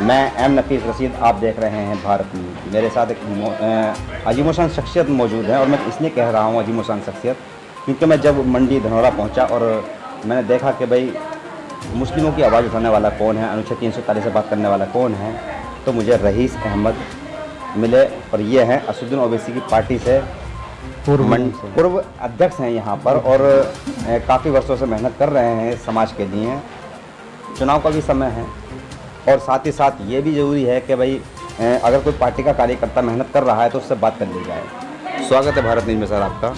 मैं एम नफीस रशीद, आप देख रहे हैं भारत न्यूज़। मेरे साथ एक अजीमोशान शख्सियत मौजूद है और मैं इसलिए कह रहा हूँ अजीमोशान शख्सियत क्योंकि मैं जब मंडी धनौरा पहुँचा और मैंने देखा कि भाई मुस्लिमों की आवाज़ उठाने वाला कौन है, अनुच्छेद 340 से बात करने वाला कौन है, तो मुझे रईस अहमद मिले और ये हैं असदुद्दीन ओवैसी की पार्टी से पूर्व अध्यक्ष हैं यहाँ पर और काफ़ी वर्षों से मेहनत कर रहे हैं समाज के लिए। चुनाव का भी समय है और साथ ही साथ ये भी ज़रूरी है कि भाई अगर कोई पार्टी का कार्यकर्ता मेहनत कर रहा है तो उससे बात कर ली जाए। स्वागत है भारत न्यूज़ में सर आपका।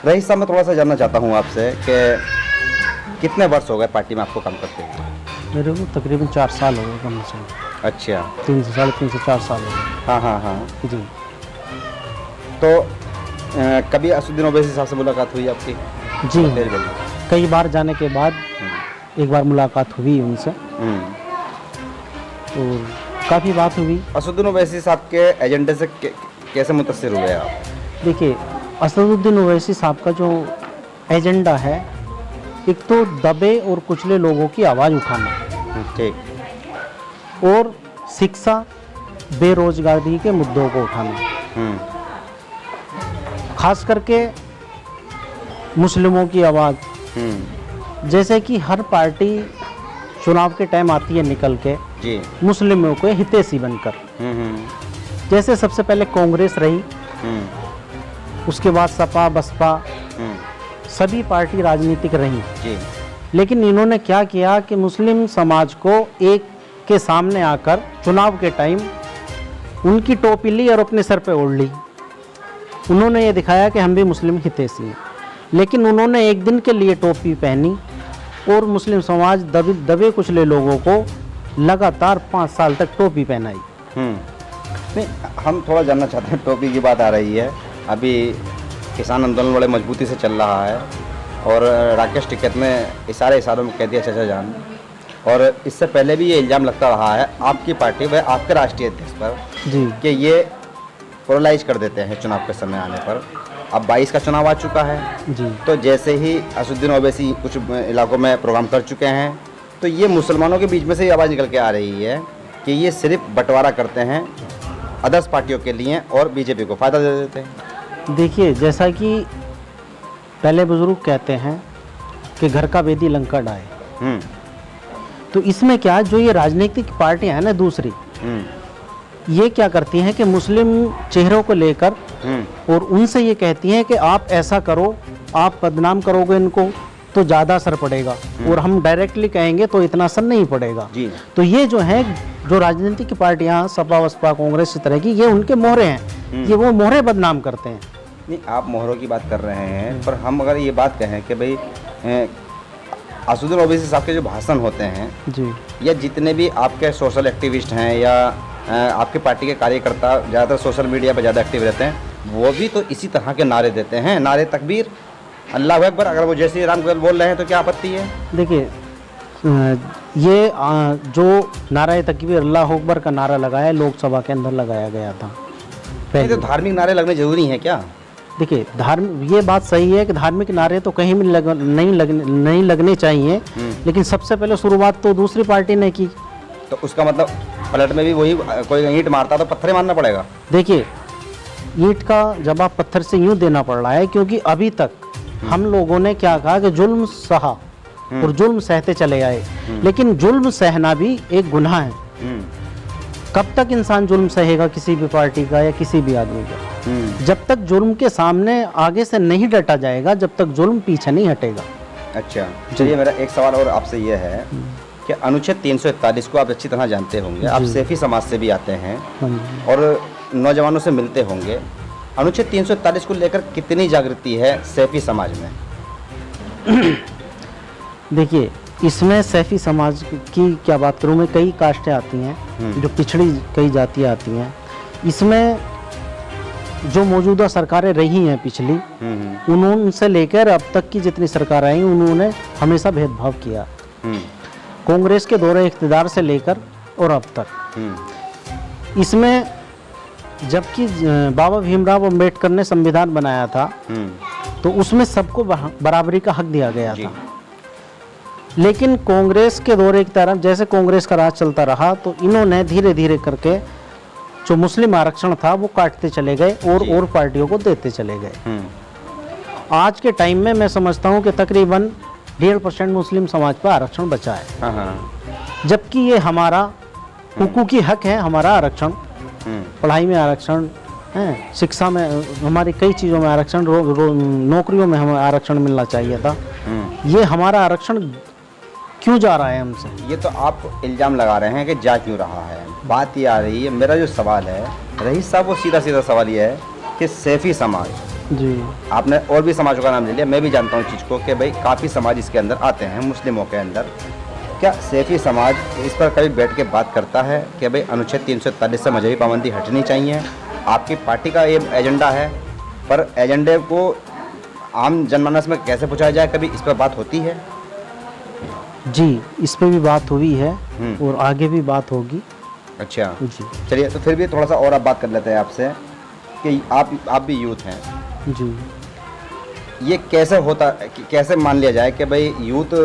रईस साहब, मैं थोड़ा सा जानना चाहता हूँ आपसे कि कितने वर्ष हो गए पार्टी में आपको काम करते हुए? मेरे को तकरीबन 4 साल हो गए कम से कम। अच्छा, 3 से 3.5 से 4 साल हो गए। हाँ हाँ हाँ जी। तो कभी असदुद्दीन ओवैसी साहब से मुलाकात हुई आपकी? जी, कई बार जाने के बाद एक बार मुलाकात हुई उनसे और काफ़ी बात हुई। असदुद्दीन ओवैसी साहब के एजेंडे से कैसे मुतासिर हुए आप? देखिए, असदुद्दीन ओवैसी साहब का जो एजेंडा है, एक तो दबे और कुचले लोगों की आवाज़ उठाना, ठीक, और शिक्षा बेरोजगारी के मुद्दों को उठाना, खास करके मुस्लिमों की आवाज़। जैसे कि हर पार्टी चुनाव के टाइम आती है निकल के जी, मुस्लिमों को हितैषी बनकर। जैसे सबसे पहले कांग्रेस रही, उसके बाद सपा बसपा, सभी पार्टी राजनीतिक रही जी। लेकिन इन्होंने क्या किया कि मुस्लिम समाज को एक के सामने आकर चुनाव के टाइम उनकी टोपी ली और अपने सर पे ओढ़ ली। उन्होंने ये दिखाया कि हम भी मुस्लिम हितैषी हैं, लेकिन उन्होंने एक दिन के लिए टोपी पहनी और मुस्लिम समाज दबे कुचले लोगों को लगातार 5 साल तक टोपी पहनाई। नहीं, हम थोड़ा जानना चाहते हैं, टोपी की बात आ रही है, अभी किसान आंदोलन बड़े मजबूती से चल रहा है और राकेश टिकैत ने इशारों में कह दिया चाचा जान, और इससे पहले भी ये इल्ज़ाम लगता रहा है आपकी पार्टी व आपके राष्ट्रीय अध्यक्ष पर जी कि ये पोलराइज कर देते हैं चुनाव के समय आने पर। अब 22 का चुनाव आ चुका है जी, तो जैसे ही असदुद्दीन ओवैसी कुछ इलाकों में प्रोग्राम कर चुके हैं तो ये मुसलमानों के बीच में से ही आवाज़ निकल के आ रही है कि ये सिर्फ बंटवारा करते हैं अदर्स पार्टियों के लिए और बीजेपी को फ़ायदा दे देते हैं। देखिए, जैसा कि पहले बुजुर्ग कहते हैं कि घर का वेदी लंका डाहे, तो इसमें क्या, जो ये राजनीतिक पार्टियां हैं ना दूसरी, ये क्या करती हैं कि मुस्लिम चेहरों को लेकर और उनसे ये कहती हैं कि आप ऐसा करो, आप बदनाम करोगे इनको तो ज़्यादा असर पड़ेगा, और हम डायरेक्टली कहेंगे तो इतना असर नहीं पड़ेगा जी। तो ये जो है, जो राजनीतिक पार्टियां सपा बसपा कांग्रेस इस तरह की, ये उनके मोहरे हैं, ये वो मोहरे बदनाम करते हैं। नहीं, आप मोहरों की बात कर रहे हैं, पर हम अगर ये बात कहें कि भाई असदुद्दीन ओवैसी साहब के जो भाषण होते हैं जी, या जितने भी आपके सोशल एक्टिविस्ट हैं या आपके पार्टी के कार्यकर्ता ज़्यादातर सोशल मीडिया पर ज़्यादा एक्टिव रहते हैं, वो भी तो इसी तरह के नारे देते हैं, नारे तकबीर, अल्लाह अकबर। अगर वो जय श्री राम बोल रहे हैं तो क्या आपत्ति है? देखिए, ये जो नारा तकबीर अल्लाह अकबर का नारा लगाया लोकसभा के अंदर लगाया गया था नहीं, तो धार्मिक नारे लगने जरूरी हैं क्या? देखिए, ये बात सही है कि धार्मिक नारे तो कहीं भी नहीं लगने चाहिए, लेकिन सबसे पहले शुरुआत तो दूसरी पार्टी ने की। तो उसका मतलब पलट में भी वही, कोई ईंट मारता तो पत्थर मारना पड़ेगा? देखिए, ईंट का जवाब पत्थर से यूँ देना पड़ रहा है क्योंकि अभी तक हम लोगों ने क्या कहा कि जुल्म सहा और जुल्म सहते चले आए, लेकिन जुल्म सहना भी एक गुनाह है। कब तक इंसान जुल्म सहेगा किसी भी पार्टी का या किसी भी आदमी का? जब तक जुल्म के सामने आगे से नहीं डटा जाएगा, जब तक जुल्म पीछे नहीं हटेगा। अच्छा, चलिए, मेरा एक सवाल और आपसे ये है कि अनुच्छेद 341 को आप अच्छी तरह जानते होंगे, आप सैफी समाज से भी आते हैं और नौजवानों से मिलते होंगे। अनुच्छेद 341 को लेकर कितनी जागृति है सैफी समाज में? देखिए, इसमें सैफी समाज की क्या बात करूँ मैं, कई कास्टें आती हैं जो पिछड़ी कई जातियाँ आती हैं। इसमें जो मौजूदा सरकारें रही हैं पिछली, उनसे लेकर अब तक की जितनी सरकार आई, उन्होंने हमेशा भेदभाव किया, कांग्रेस के दौरे इख्तिदार से लेकर और अब तक। इसमें जबकि बाबा भीमराव अंबेडकर ने संविधान बनाया था तो उसमें सबको बराबरी का हक दिया गया था। लेकिन कांग्रेस के दौरे की तरफ जैसे कांग्रेस का राज चलता रहा तो इन्होंने धीरे धीरे करके जो मुस्लिम आरक्षण था वो काटते चले गए और पार्टियों को देते चले गए। आज के टाइम में मैं समझता हूँ कि तकरीबन 1.5% मुस्लिम समाज पर आरक्षण बचा है, जबकि ये हमारा हुकूकी हक है, हमारा आरक्षण। पढ़ाई में आरक्षण है, शिक्षा में, हमारी कई चीज़ों में आरक्षण, नौकरियों में हमें आरक्षण मिलना चाहिए था। ये हमारा आरक्षण क्यों जा रहा है हमसे? ये तो आप इल्ज़ाम लगा रहे हैं कि जा क्यों रहा है। बात ये आ रही है, मेरा जो सवाल है रईस साहब, वो सीधा सीधा सवाल ये है कि सैफी समाज, जी आपने और भी समाजों का नाम ले लिया, मैं भी जानता हूँ चीज़ को कि भाई काफ़ी समाज इसके अंदर आते हैं, मुस्लिमों के अंदर। क्या सैफी समाज इस पर कभी बैठ के बात करता है कि भाई अनुच्छेद 341 से मजहबी पाबंदी हटनी चाहिए? आपकी पार्टी का ये एजेंडा है, पर एजेंडे को आम जनमानस में कैसे पहुँचाया जाए, कभी इस पर बात होती है? जी, इस पे भी बात हुई है और आगे भी बात होगी। अच्छा जी, चलिए, तो फिर भी थोड़ा सा और आप बात कर लेते हैं आपसे कि आप भी यूथ हैं जी। ये कैसे होता, कैसे मान लिया जाए कि भाई यूथ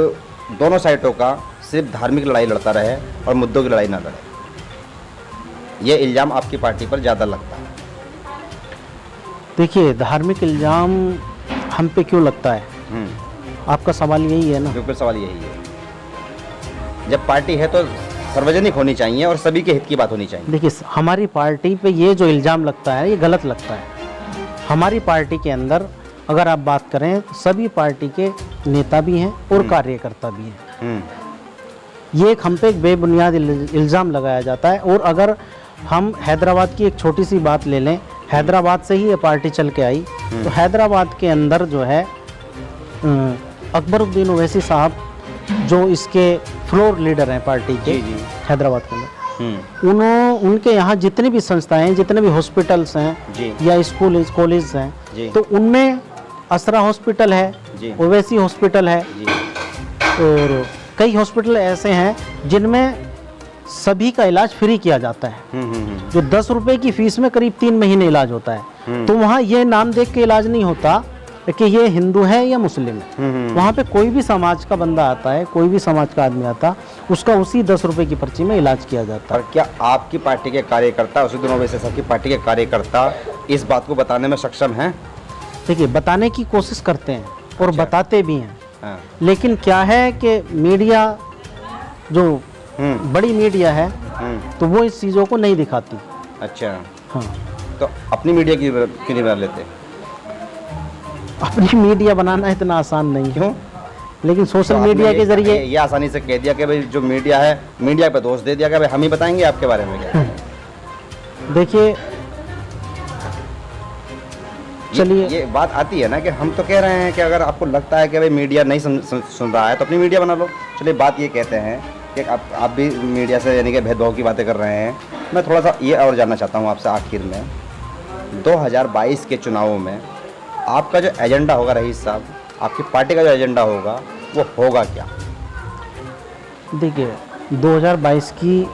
दोनों साइडों का सिर्फ धार्मिक लड़ाई लड़ता रहे और मुद्दों की लड़ाई ना लड़े? ये इल्ज़ाम आपकी पार्टी पर ज़्यादा लगता है। देखिए, धार्मिक इल्ज़ाम हम पे क्यों लगता है, आपका सवाल यही है ना? बिल्कुल, सवाल यही है। जब पार्टी है तो सार्वजनिक होनी चाहिए और सभी के हित की बात होनी चाहिए। देखिए, हमारी पार्टी पे ये जो इल्ज़ाम लगता है ये गलत लगता है। हमारी पार्टी के अंदर अगर आप बात करें तो सभी पार्टी के नेता भी हैं और कार्यकर्ता भी हैं। ये एक हम पे एक बेबुनियाद इल्ज़ाम लगाया जाता है। और अगर हम हैदराबाद की एक छोटी सी बात ले लें, हैदराबाद से ही ये पार्टी चल के आई, तो हैदराबाद के अंदर जो है अकबरुद्दीन ओवैसी साहब जो इसके फ्लोर लीडर हैं पार्टी के, हैदराबाद के अंदर, उनके यहाँ जितनी भी संस्थाएं हैं, जितने भी हॉस्पिटल्स हैं या स्कूल कॉलेज हैं, तो उनमें असरा हॉस्पिटल है, ओवैसी हॉस्पिटल है और कई हॉस्पिटल ऐसे हैं जिनमें सभी का इलाज फ्री किया जाता है। जो 10 रुपए की फीस में करीब 3 महीने इलाज होता है। तो वहाँ ये नाम देख के इलाज नहीं होता कि ये हिंदू है या मुस्लिम है। वहाँ पे कोई भी समाज का बंदा आता है, कोई भी समाज का आदमी आता, उसका उसी 10 रुपए की पर्ची में इलाज किया जाता है। और क्या आपकी पार्टी के कार्यकर्ता, उसी दिनों वैसे सबकी पार्टी के कार्यकर्ता इस बात को बताने में सक्षम हैं? देखिए, बताने की कोशिश करते हैं और अच्छा। बताते भी हैं। लेकिन क्या है कि मीडिया जो बड़ी मीडिया है तो वो इस चीज़ों को नहीं दिखाती। अच्छा, हाँ। तो अपनी मीडिया की क्यों नहीं बना लेते? अपनी मीडिया बनाना इतना आसान नहीं। क्यों? लेकिन सोशल तो मीडिया के जरिए ये आसानी से कह दिया कि भाई जो मीडिया है, मीडिया पे दोष दे दिया कि भाई हम ही बताएंगे आपके बारे में क्या? देखिए, चलिए, ये बात आती है ना कि हम तो कह रहे हैं कि अगर आपको लगता है कि भाई मीडिया नहीं सुन रहा है तो अपनी मीडिया बना लो। चलिए, बात ये कहते हैं कि आप भी मीडिया से यानी कि भेदभाव की बातें कर रहे हैं। मैं थोड़ा सा ये और जानना चाहता हूँ आपसे आखिर में, 2022 के चुनावों में आपका जो एजेंडा होगा रईस साहब, आपकी पार्टी का जो एजेंडा होगा वो होगा क्या? देखिए, 2022 की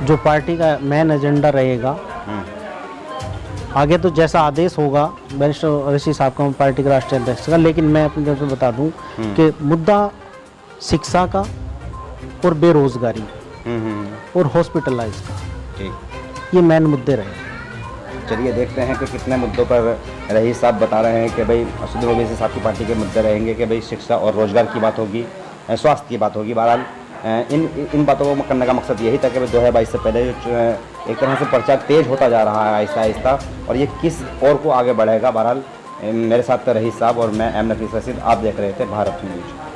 जो पार्टी का मेन एजेंडा रहेगा, आगे तो जैसा आदेश होगा बैरिस्टर ऋषि साहब का, पार्टी के राष्ट्रीय अध्यक्ष का, लेकिन मैं अपनी तरफ से बता दूं कि मुद्दा शिक्षा का और बेरोजगारी और हॉस्पिटलाइज का, ये मेन मुद्दे रहे। चलिए, देखते हैं कि कितने मुद्दों पर रईस साहब बता रहे हैं कि भाई असद ओवैसी साहब की पार्टी के मुद्दे रहेंगे कि भाई शिक्षा और रोजगार की बात होगी, स्वास्थ्य की बात होगी। बहरहाल इन बातों को करने का मकसद यही था कि भाई 2022 से पहले एक तरह से प्रचार तेज होता जा रहा है आहिस्ता आहिस्ता, और ये किस और को आगे बढ़ेगा। बहरहाल मेरे साथ रईस साहब और मैं एम नफीस रशीद, आप देख रहे थे भारत न्यूज।